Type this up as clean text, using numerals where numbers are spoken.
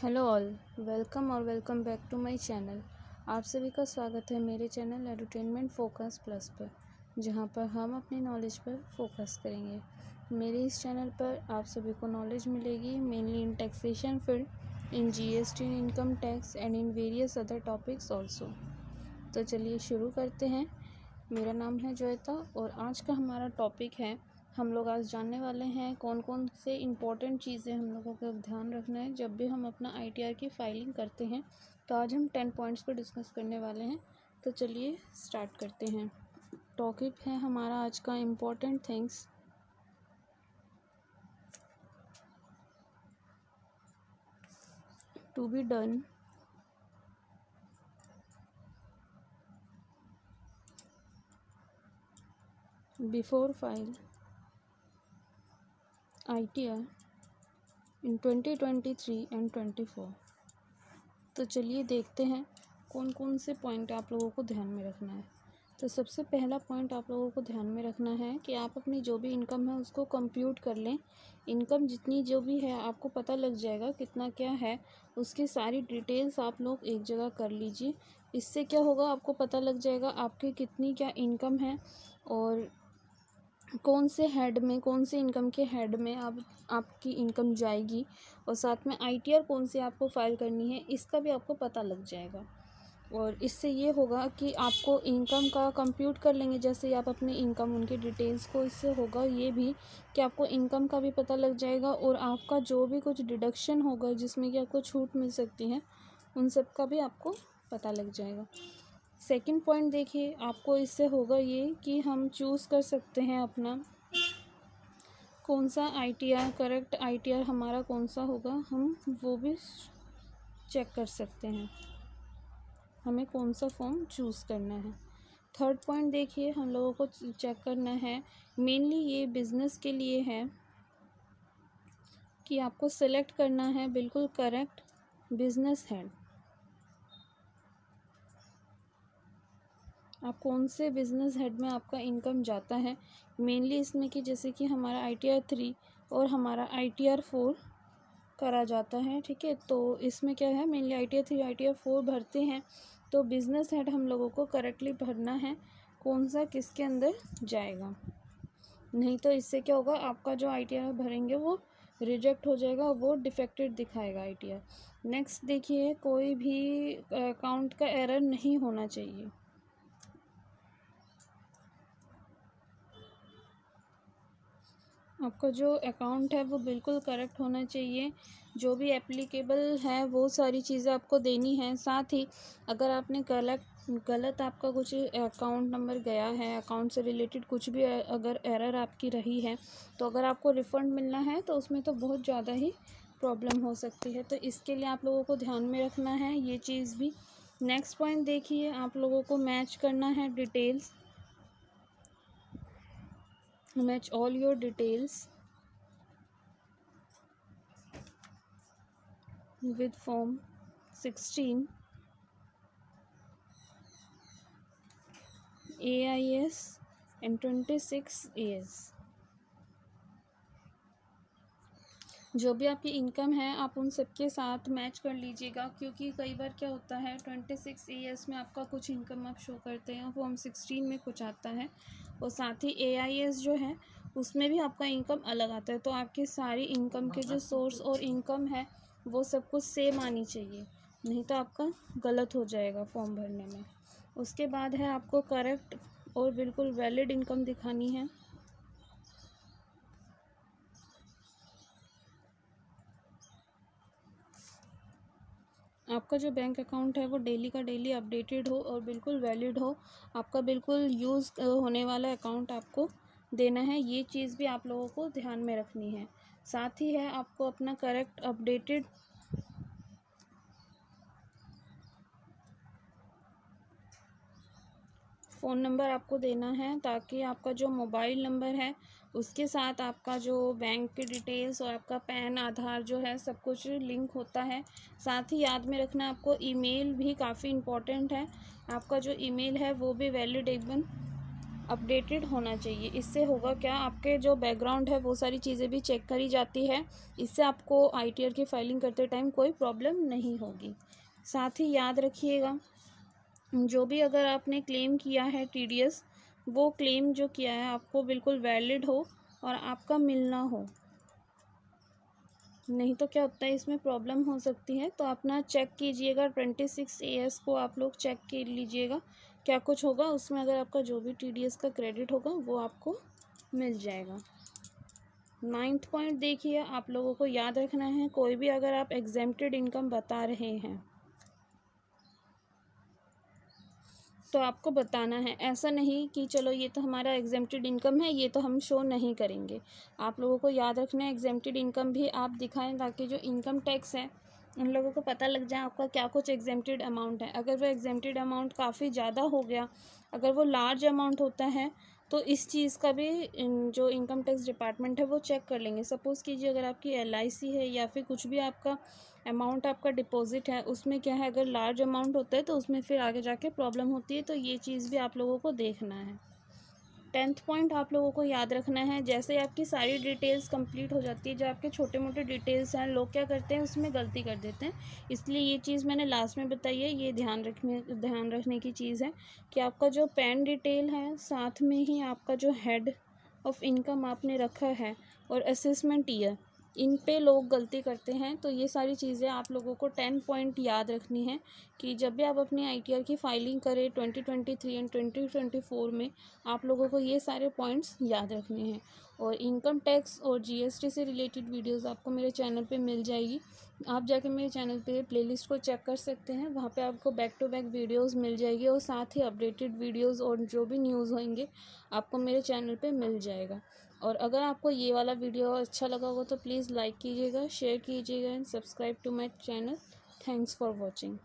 Hello all, welcome back to my channel. आप सभी का स्वागत है मेरे चैनल एडुटेनमेंट फोकस प्लस पर, जहां पर हम अपनी नॉलेज पर फोकस करेंगे। मेरे इस चैनल पर आप सभी को नॉलेज मिलेगी mainly in taxation field, in GST, in income tax and in various other topics also. तो चलिए शुरू करते हैं। मेरा नाम है ज्वेता और आज का हमारा टॉपिक है, हम लोग आज जानने वाले हैं कौन कौन से इम्पोर्टेंट चीज़ें हम लोगों को ध्यान रखना है जब भी हम अपना आईटीआर की फाइलिंग करते हैं। तो आज हम 10 पॉइंट्स पर डिस्कस करने वाले हैं। तो चलिए स्टार्ट करते हैं। टॉपिक है हमारा आज का important things. To be done before file ITR in 2023 and 24। तो चलिए देखते हैं कौन कौन से पॉइंट आप लोगों को ध्यान में रखना है। तो सबसे पहला पॉइंट आप लोगों को ध्यान में रखना है कि आप अपनी जो भी इनकम है उसको कंप्यूट कर लें। इनकम जितनी जो भी है आपको पता लग जाएगा कितना क्या है, उसकी सारी डिटेल्स आप लोग एक जगह कर लीजिए। इससे क्या होगा, आपको पता लग जाएगा आपकी कितनी क्या इनकम है और कौन से हेड में, कौन से इनकम के हेड में आपकी इनकम जाएगी, और साथ में आईटीआर कौन सी आपको फाइल करनी है इसका भी आपको पता लग जाएगा। और इससे ये होगा कि आपको इनकम का कंप्यूट कर लेंगे, जैसे ही आप अपनी इनकम उनकी डिटेल्स को, इससे होगा ये भी कि आपको इनकम का भी पता लग जाएगा और आपका जो भी कुछ डिडक्शन होगा जिसमें कि आपको छूट मिल सकती है उन सब का भी आपको पता लग जाएगा। सेकंड पॉइंट देखिए, आपको इससे होगा ये कि हम चूज़ कर सकते हैं अपना कौन सा आईटीआर, करेक्ट आईटीआर हमारा कौन सा होगा, हम वो भी चेक कर सकते हैं हमें कौन सा फॉर्म चूज़ करना है। थर्ड पॉइंट देखिए, हम लोगों को चेक करना है, मेनली ये बिज़नेस के लिए है कि आपको सेलेक्ट करना है बिल्कुल करेक्ट बिज़नेस हेड। आप कौन से बिज़नेस हेड में आपका इनकम जाता है, मेनली इसमें कि जैसे कि हमारा आईटीआर 3 और हमारा आईटीआर 4 करा जाता है, ठीक है। तो इसमें क्या है, मेनली आईटीआर 3 आईटीआर 4 भरते हैं, तो बिज़नेस हेड हम लोगों को करेक्टली भरना है कौन सा किसके अंदर जाएगा। नहीं तो इससे क्या होगा, आपका जो आईटीआर भरेंगे वो रिजेक्ट हो जाएगा, वो डिफेक्टेड दिखाएगा आईटीआर। नेक्स्ट देखिए, कोई भी अकाउंट का एरर नहीं होना चाहिए। आपका जो अकाउंट है वो बिल्कुल करेक्ट होना चाहिए, जो भी एप्लीकेबल है वो सारी चीज़ें आपको देनी है। साथ ही अगर आपने गलत आपका कुछ अकाउंट नंबर गया है, अकाउंट से रिलेटेड कुछ भी अगर एरर आपकी रही है, तो अगर आपको रिफ़ंड मिलना है तो उसमें तो बहुत ज़्यादा ही प्रॉब्लम हो सकती है। तो इसके लिए आप लोगों को ध्यान में रखना है ये चीज़ भी। नेक्स्ट पॉइंट देखिए, आप लोगों को मैच करना है details, match all your details with form 16 AIS and 26 AS। जो भी आपकी इनकम है आप उन सबके साथ मैच कर लीजिएगा, क्योंकि कई बार क्या होता है 26 AS में आपका कुछ इनकम आप शो करते हैं, फॉर्म 16 में कुछ आता है, और साथ ही AIS जो है उसमें भी आपका इनकम अलग आता है। तो आपकी सारी इनकम के जो सोर्स और इनकम है वो सब कुछ सेम आनी चाहिए, नहीं तो आपका गलत हो जाएगा फॉर्म भरने में। उसके बाद है आपको करेक्ट और बिल्कुल वैलिड इनकम दिखानी है। आपका जो बैंक अकाउंट है वो डेली का डेली अपडेटेड हो और बिल्कुल वैलिड हो, आपका बिल्कुल यूज़ होने वाला अकाउंट आपको देना है। ये चीज़ भी आप लोगों को ध्यान में रखनी है। साथ ही है आपको अपना करेक्ट अपडेटेड फ़ोन नंबर आपको देना है, ताकि आपका जो मोबाइल नंबर है उसके साथ आपका जो बैंक की डिटेल्स और आपका पैन, आधार जो है सब कुछ लिंक होता है। साथ ही याद में रखना आपको ईमेल भी काफ़ी इम्पोर्टेंट है, आपका जो ईमेल है वो भी वैलिड एकदम अपडेटेड होना चाहिए। इससे होगा क्या, आपके जो बैकग्राउंड है वो सारी चीज़ें भी चेक करी जाती है। इससे आपको ITR की फाइलिंग करते टाइम कोई प्रॉब्लम नहीं होगी। साथ ही याद रखिएगा, जो भी अगर आपने क्लेम किया है TDS, वो क्लेम जो किया है आपको बिल्कुल वैलिड हो और आपका मिलना हो। नहीं तो क्या होता है, इसमें प्रॉब्लम हो सकती है। तो अपना चेक कीजिएगा, 26 AS को आप लोग चेक कर लीजिएगा क्या कुछ होगा उसमें। अगर आपका जो भी TDS का क्रेडिट होगा वो आपको मिल जाएगा। 9th पॉइंट देखिए, आप लोगों को याद रखना है, कोई भी अगर आप एग्जेम्प्टेड इनकम बता रहे हैं तो आपको बताना है। ऐसा नहीं कि चलो ये तो हमारा एग्जेम्प्टेड इनकम है, ये तो हम शो नहीं करेंगे। आप लोगों को याद रखना है, एग्जेम्प्टेड इनकम भी आप दिखाएं ताकि जो इनकम टैक्स है उन लोगों को पता लग जाए आपका क्या कुछ एग्जेम्प्टेड अमाउंट है। अगर वो एग्जेम्प्टेड अमाउंट काफ़ी ज़्यादा हो गया, अगर वो लार्ज अमाउंट होता है, तो इस चीज़ का भी जो इनकम टैक्स डिपार्टमेंट है वो चेक कर लेंगे। सपोज़ कीजिए अगर आपकी LIC है या फिर कुछ भी आपका अमाउंट आपका डिपॉजिट है, उसमें क्या है, अगर लार्ज अमाउंट होता है तो उसमें फिर आगे जाके प्रॉब्लम होती है। तो ये चीज़ भी आप लोगों को देखना है। 10th पॉइंट आप लोगों को याद रखना है, जैसे आपकी सारी डिटेल्स कंप्लीट हो जाती है, जो आपके छोटे मोटे डिटेल्स हैं लोग क्या करते हैं उसमें गलती कर देते हैं। इसलिए ये चीज़ मैंने लास्ट में बताई है, ये ध्यान रखने की चीज़ है कि आपका जो पैन डिटेल है, साथ में ही आपका जो हेड ऑफ इनकम आपने रखा है और असेसमेंट ईयर, इन पे लोग गलती करते हैं। तो ये सारी चीज़ें आप लोगों को 10 पॉइंट याद रखनी है कि जब भी आप अपनी ITR की फाइलिंग करें 2023 एंड 2024 में, आप लोगों को ये सारे पॉइंट्स याद रखने हैं। और इनकम टैक्स और GST से रिलेटेड वीडियोस आपको मेरे चैनल पे मिल जाएगी। आप जाके मेरे चैनल पे प्लेलिस्ट को चेक कर सकते हैं, वहाँ पे आपको बैक टू बैक वीडियोस मिल जाएगी और साथ ही अपडेटेड वीडियोस और जो भी न्यूज़ होंगे आपको मेरे चैनल पे मिल जाएगा। और अगर आपको ये वाला वीडियो अच्छा लगा होगा तो प्लीज़ लाइक कीजिएगा, शेयर कीजिएगा and subscribe to my channel. Thanks for watching.